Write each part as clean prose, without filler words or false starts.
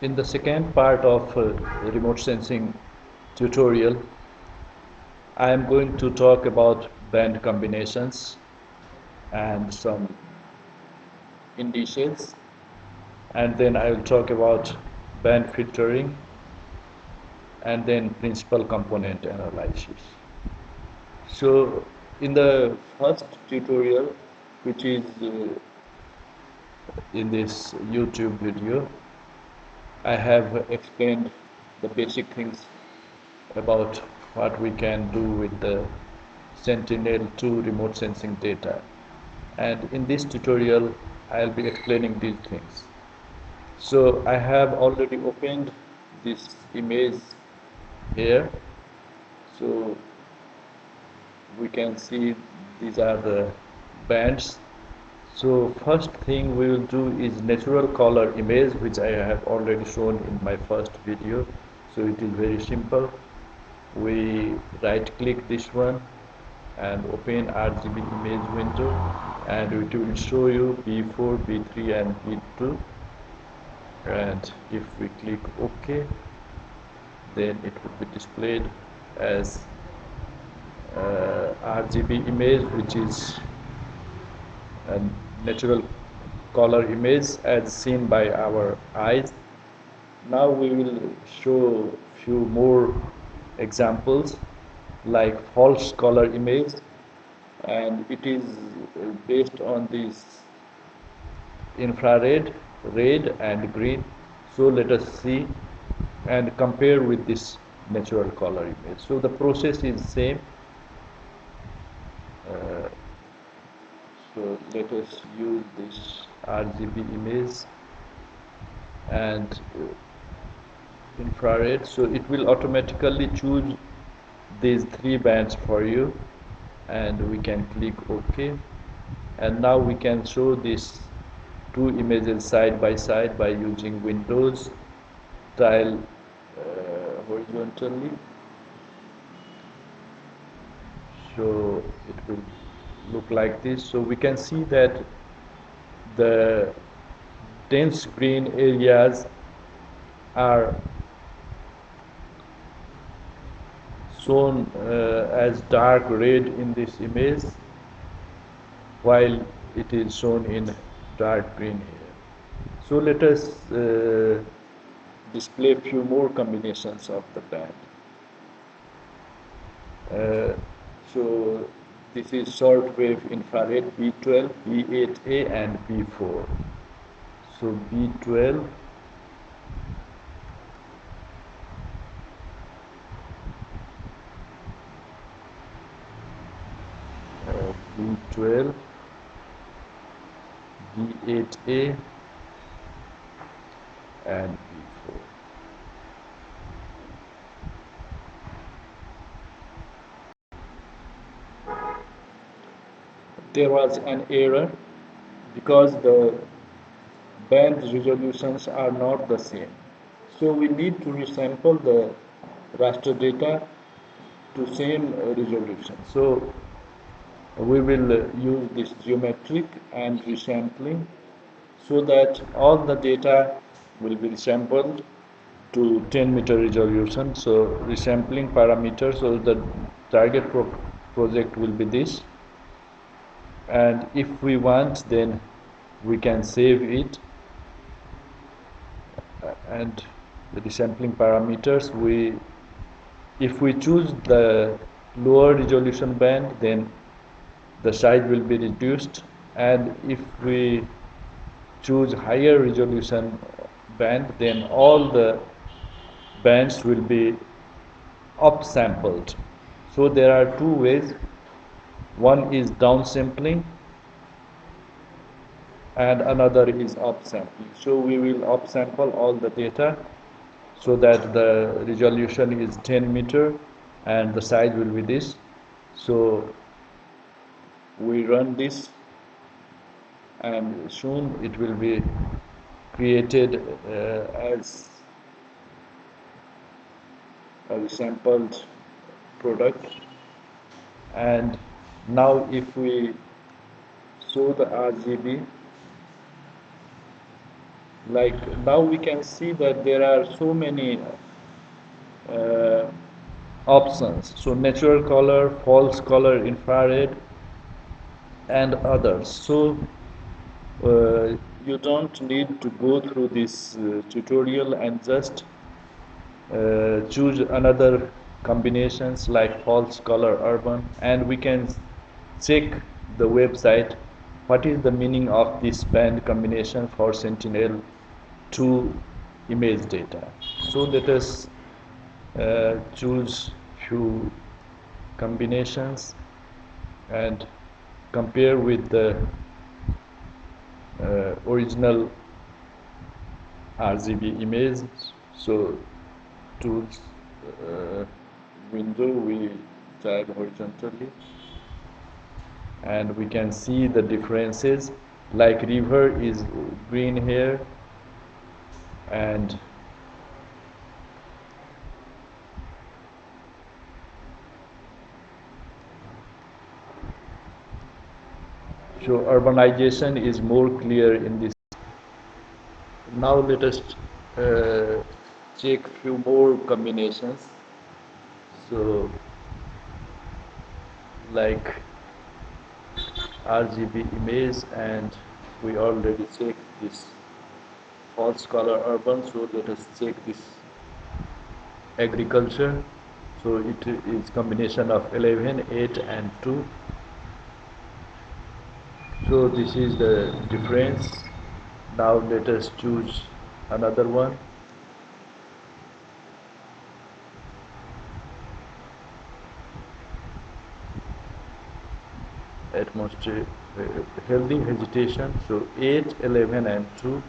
In the second part of remote sensing tutorial, I am going to talk about band combinations and some indices, and then I will talk about band filtering and then principal component analysis. So in the first tutorial, which is in this YouTube video, I have explained the basic things about what we can do with the Sentinel-2 remote sensing data. And in this tutorial, I'll be explaining these things. So I have already opened this image here. So we can see these are the bands. So first thing we will do is natural color image, which I have already shown in my first video. So it is very simple. We right click this one and open RGB image window, and it will show you B4, B3 and B2, and if we click OK, then it will be displayed as RGB image, which is a natural color image as seen by our eyes. Now we will show few more examples like false color image, and it is based on this infrared, red and green. So let us see and compare with this natural color image. So the process is same. So let us use this RGB image and infrared. So it will automatically choose these three bands for you, and we can click OK. And now we can show these two images side by side by using Windows tile horizontally. So it will look like this. So we can see that the dense green areas are shown as dark red in this image, while it is shown in dark green here. So let us display few more combinations of the band. So this is short wave infrared B12, B8A and B4. So B12, B12, B8A and B4. There was an error because the band resolutions are not the same. So we need to resample the raster data to same resolution. So we will use this geometric and resampling so that all the data will be resampled to 10-meter resolution. So resampling parameters, so the target project will be this, and if we want, then we can save it, and the resampling parameters, if we choose the lower resolution band, then the size will be reduced, and if we choose higher resolution band, then all the bands will be upsampled. So there are two ways. One is downsampling and another is upsampling. So we will upsample all the data so that the resolution is 10-meter and the size will be this. So we run this, and soon it will be created as a sampled product. And now if we show the RGB, Like now we can see that there are so many uh, options. So natural color, false color, infrared, and others. So you don't need to go through this tutorial and just choose another combinations like false color urban, and we can check the website what is the meaning of this band combination for sentinel 2 image data. So let us choose few combinations and compare with the original RGB image. So tools window we drag horizontally and we can see the differences, like river is green here and so urbanization is more clear in this. Now let us check few more combinations. So like RGB image, and we already checked this false color urban, so let us check this agriculture. So it is combination of 11, 8 and 2. So this is the difference. Now let us choose another one. Atmosphere healthy vegetation. So 8, 11 and 2.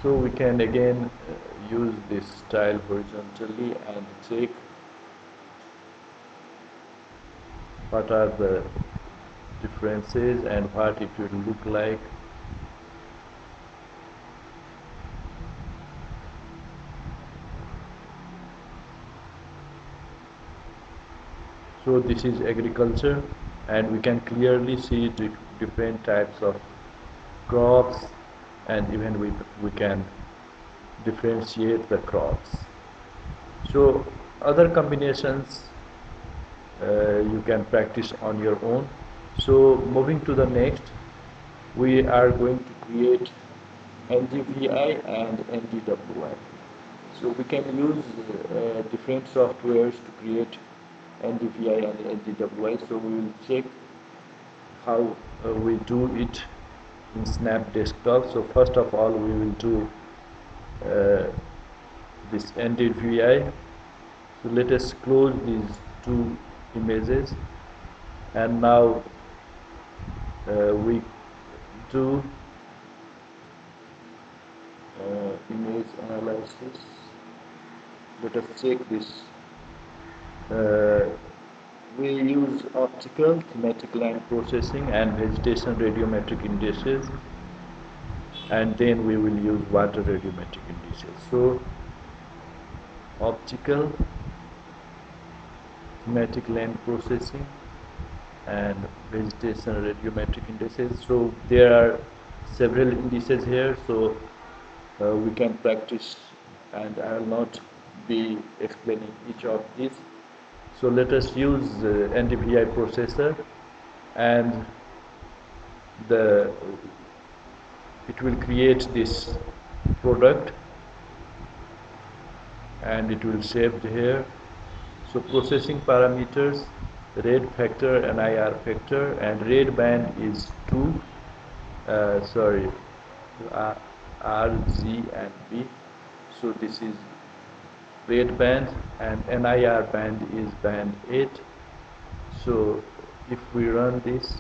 So we can again use this style horizontally and check what are the differences and what it will look like. So this is agriculture, and we can clearly see different types of crops, and even we can differentiate the crops. So other combinations you can practice on your own. So moving to the next, we are going to create NDVI and NDWI. So we can use different softwares to create NDVI and NDWI. So we will check how we do it in Snap Desktop. So first of all, we will do uh, this NDVI. So let us close these two images, and now we do image analysis. Let us check this. We use optical, thematic line processing, and vegetation radiometric indices, and then we will use water radiometric indices. So optical, thematic line processing, and vegetation radiometric indices. So there are several indices here, so we can practice, and I will not be explaining each of these. So let us use NDVI processor, and the it will create this product and it will save here. So processing parameters, red factor, NIR factor, and red band is 2, sorry, R, Z and B. So this is red band, and NIR band is band 8. So if we run this,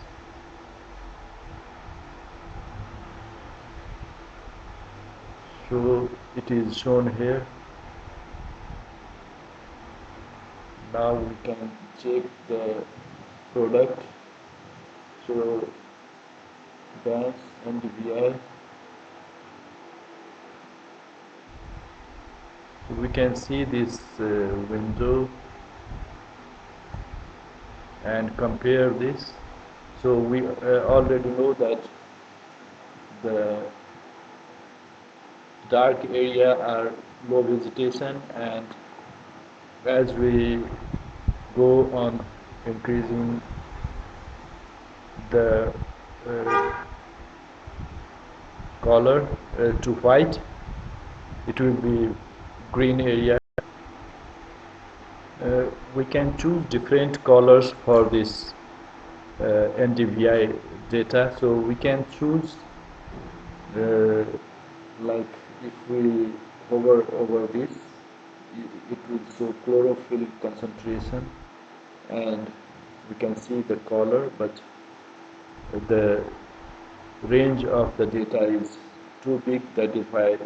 so it is shown here. Now we can check the product. So bands NDVI. So we can see this window and compare this. So we already know that the dark area are low vegetation, and as we go on increasing the color to white, it will be green area. We can choose different colors for this NDVI data. So we can choose like if we hover over this, it will show chlorophyll concentration, and we can see the color, but the range of the data is too big, that is why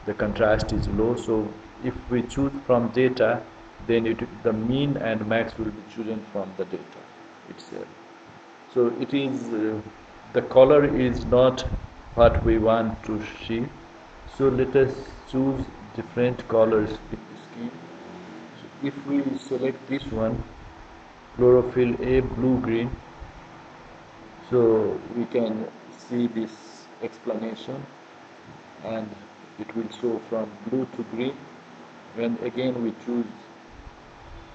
the contrast is low. So if we choose from data, then the mean and max will be chosen from the data itself. So it is the color is not what we want to see. So let us choose different colors with the scheme. So if we select this one, chlorophyll A blue green, so we can see this explanation, and it will show from blue to green. When again we choose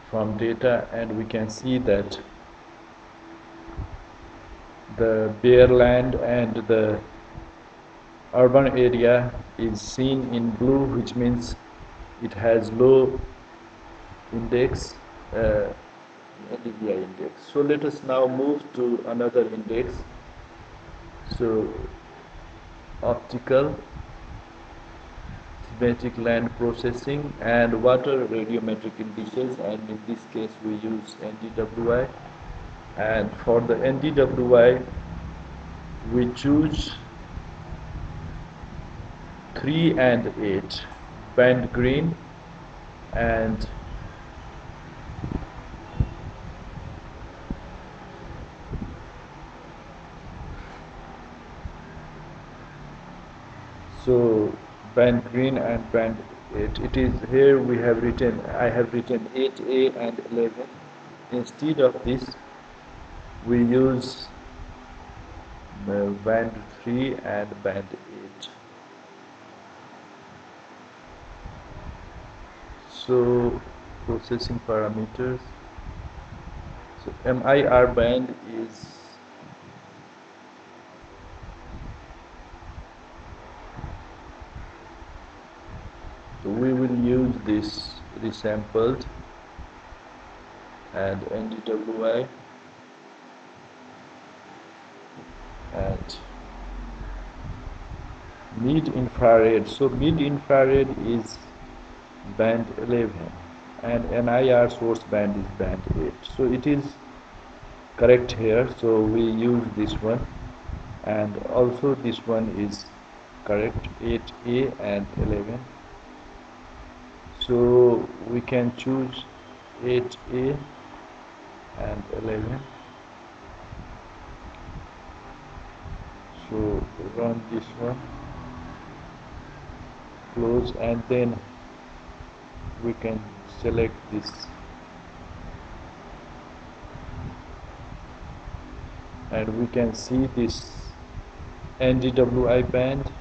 from data, and we can see that the bare land and the urban area is seen in blue, which means it has low index, NDVI index. So let us now move to another index. So optical, thematic land processing, and water radiometric indices, and in this case we use NDWI. And for the NDWI we choose 3 and 8, band green and so band green and band 8. It is here we have written, I have written 8A and 11. Instead of this we use band 3 and band 8. So processing parameters. So MIR band is so we will use this resampled, and NDWI and mid infrared. So mid infrared is band 11, and NIR source band is band 8. So it is correct here, so we use this one, and also this one is correct, 8A and 11. So we can choose 8A and 11. So run this one, close, and then we can select this, and we can see this NDWI band,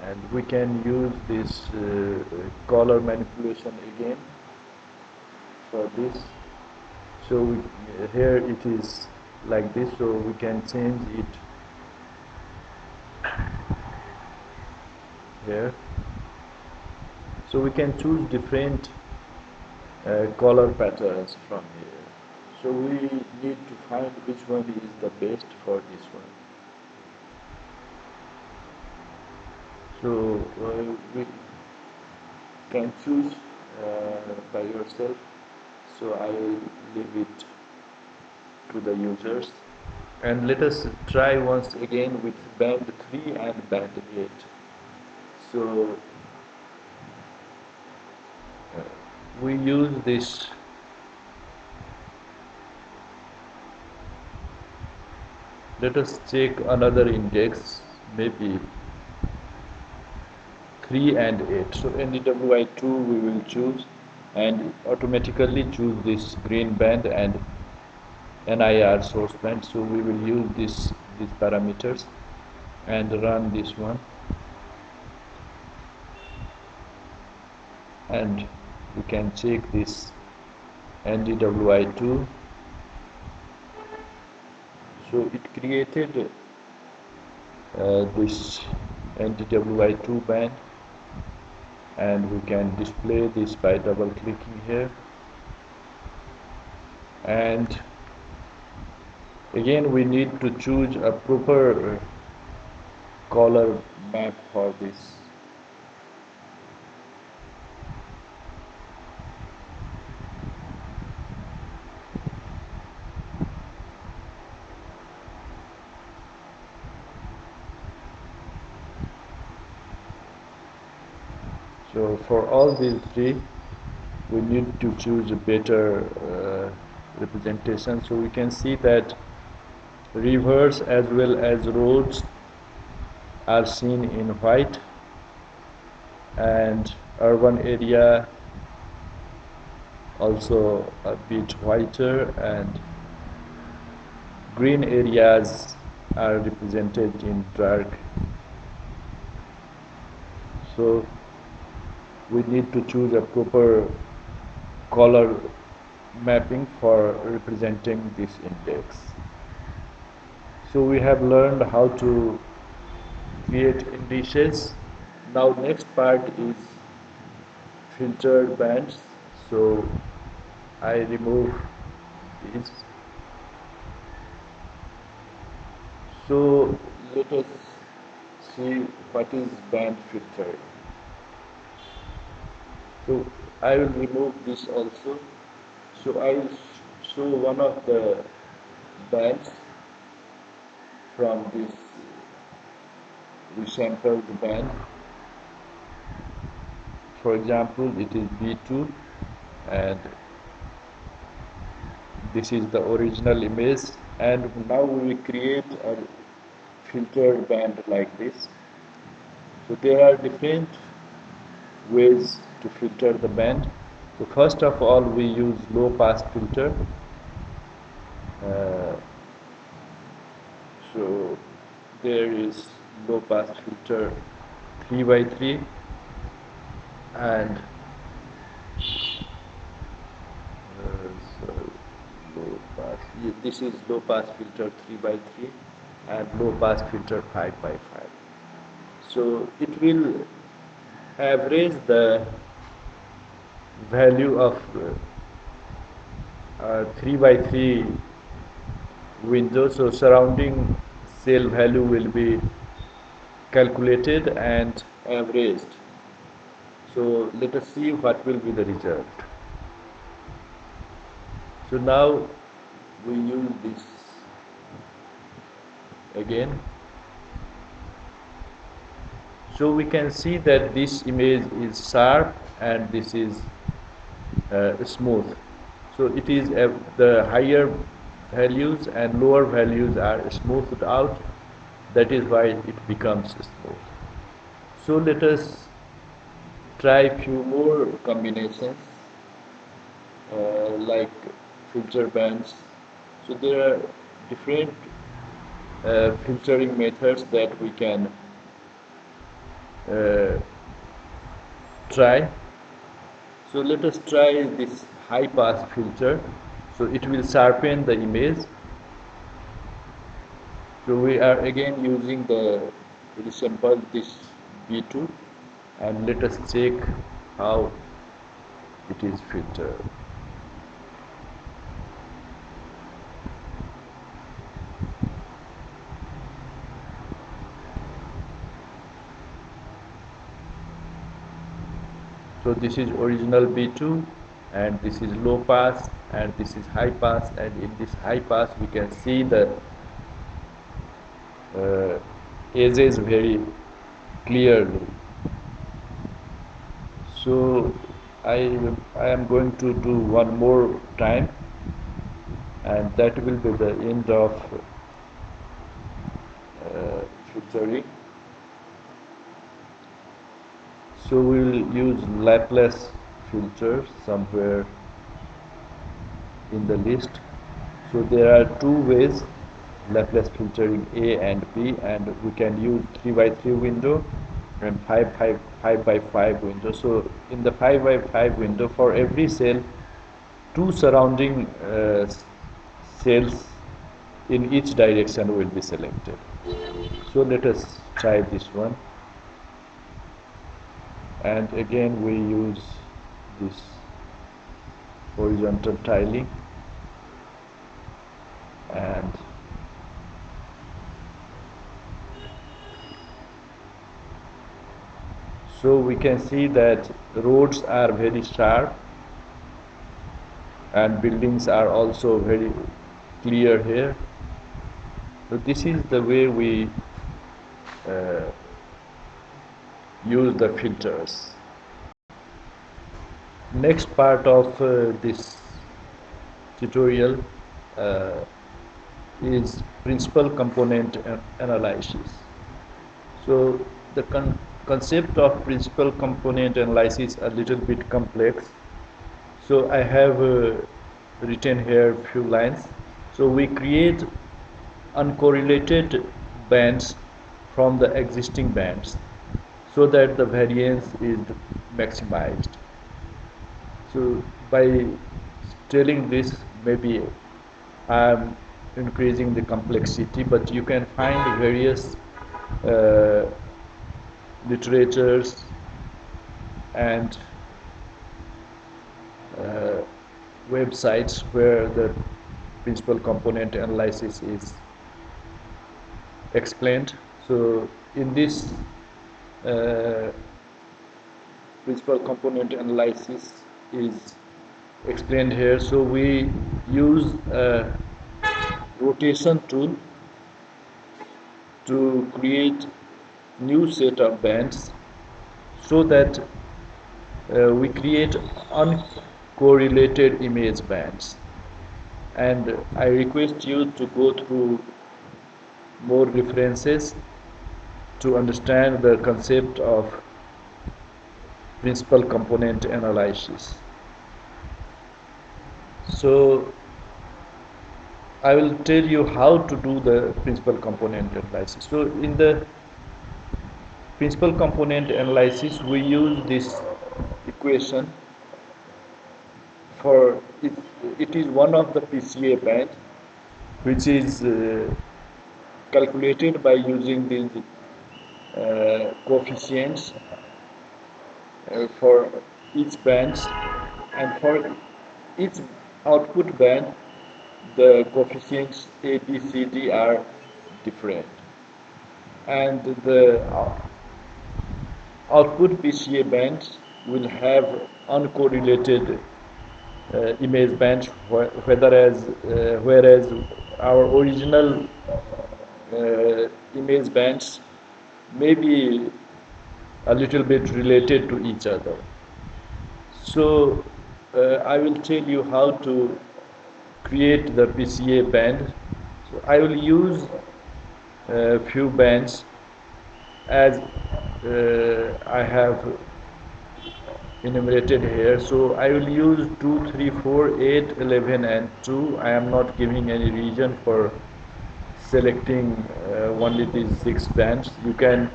and we can use this color manipulation again for this. So here it is like this, so we can change it here. So we can choose different color patterns from here. So we need to find which one is the best for this one. So we can choose by yourself. So I will leave it to the users. And let us try once again with band 3 and band 8. So we use this let us check another index, maybe 3 and 8. So NDWI 2 we will choose, and automatically choose this green band, and NIR source band. So we will use these parameters and run this one, and we can check this NDWI2. So it created this NDWI2 band, and we can display this by double clicking here. And again we need to choose a proper color map for this. So for all these three, we need to choose a better representation. So we can see that rivers as well as roads are seen in white, and urban area also a bit whiter, and green areas are represented in dark. So we need to choose a proper color mapping for representing this index. So we have learned how to create indices. Now next part is filtered bands. So I remove these. So let us see what is band filter. So I will remove this also. So I will show one of the bands from this resampled band. For example, it is B2, and this is the original image, and now we will create a filtered band like this. So there are different ways to filter the band. So first of all, we use low pass filter. So there is low pass filter 3x3, and so low pass. This is low pass filter 3x3 and low pass filter 5x5. So it will average the value of 3x3 window. So surrounding cell value will be calculated and averaged. So let us see what will be the result. So now we use this again. So we can see that this image is sharp and this is smooth. So it is the higher values and lower values are smoothed out. That is why it becomes smooth. So let us try few more combinations like filter bands. So there are different filtering methods that we can try. So let us try this high pass filter. So it will sharpen the image. So we are again using the sample this B2, and let us check how it is filtered. So this is original B2, and this is low pass, and this is high pass, and in this high pass we can see the edges very clearly. So I am going to do one more time, and that will be the end of filtering. So we will use Laplace filter somewhere in the list. So there are two ways Laplace filtering A and B, and we can use 3 by 3 window and 5 by 5 window. So in the 5 by 5 window, for every cell, two surrounding cells in each direction will be selected. So let us try this one, and again we use this horizontal tiling, and so we can see that roads are very sharp and buildings are also very clear here. So this is the way we uh, use the filters. Next part of this tutorial uh, is principal component analysis. So the concept of principal component analysis is a little bit complex. So I have written here a few lines. So we create uncorrelated bands from the existing bands so that the variance is maximized. So by telling this, maybe I'm increasing the complexity, but you can find various uh, literatures and uh, websites where the principal component analysis is explained. So in this principal component analysis is explained here. So we use a rotation tool to create new set of bands so that we create uncorrelated image bands. And I request you to go through more references to understand the concept of principal component analysis. So I will tell you how to do the principal component analysis. So in the principal component analysis, we use this equation for it. It is one of the PCA band, which is calculated by using these coefficients for each bands, and for each output band the coefficients A, B, C, D are different, and the output PCA bands will have uncorrelated image bands, whereas our original image bands may be a little bit related to each other. So I will tell you how to create the PCA band. So I will use a few bands as I have enumerated here. So I will use 2, 3, 4, 8, 11 and 2. I am not giving any reason for selecting only these 6 bands. You can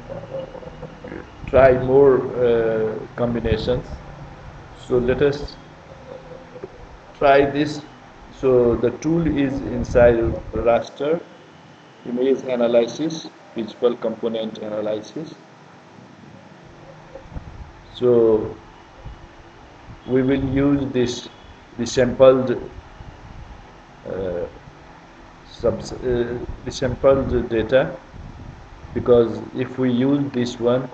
try more combinations. So let us try this. So the tool is inside raster, image analysis, principal component analysis. So we will use this the sampled the sampled data, because if we use this one,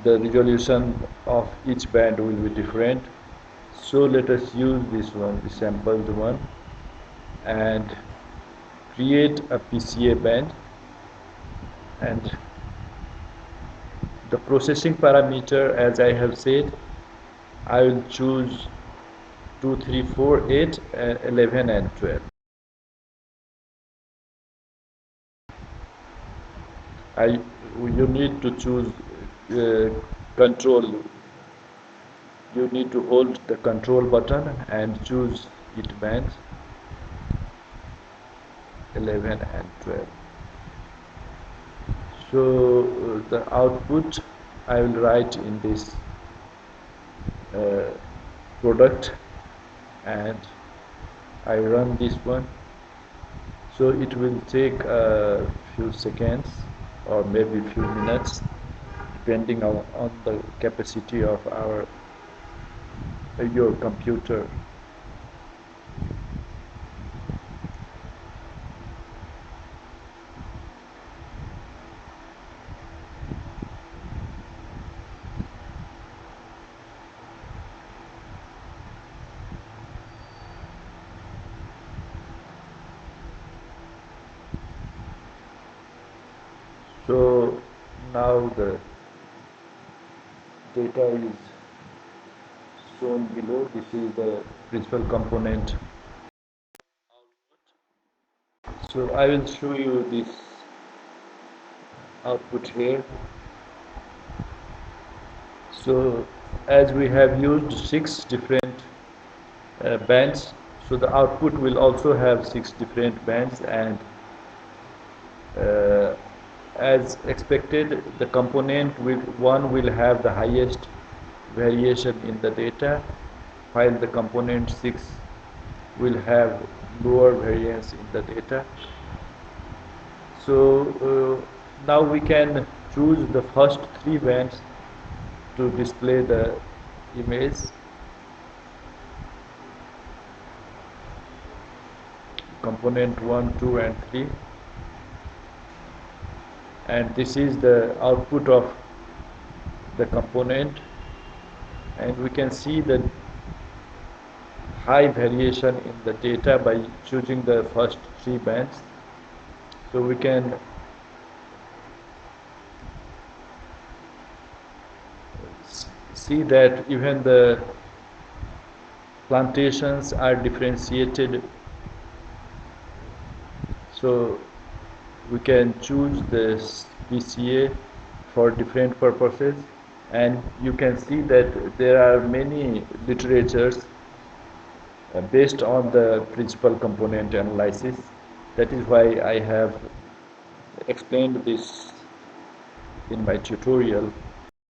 the resolution of each band will be different. So let us use this one, the sampled one, and create a PCA band. And the processing parameter, as I have said, I will choose 2, 3, 4, 8, 11 and 12. You need to choose control. You need to hold the control button and choose it bands. 11 and 12. So the output I will write in this product, and I run this one. So it will take a few seconds or maybe a few minutes depending on the capacity of your computer. So now the data is shown below. This is the principal component. So I will show you this output here. So as we have used 6 different bands, so the output will also have 6 different bands, and as expected, the component one will have the highest variation in the data, while the component 6 will have lower variance in the data. So now we can choose the first 3 bands to display the image. Component 1, 2 and 3, and this is the output of the component, and we can see the high variation in the data by choosing the first 3 bands. So we can see that even the plantations are differentiated. So we can choose this PCA for different purposes, and you can see that there are many literatures based on the principal component analysis. That is why I have explained this in my tutorial.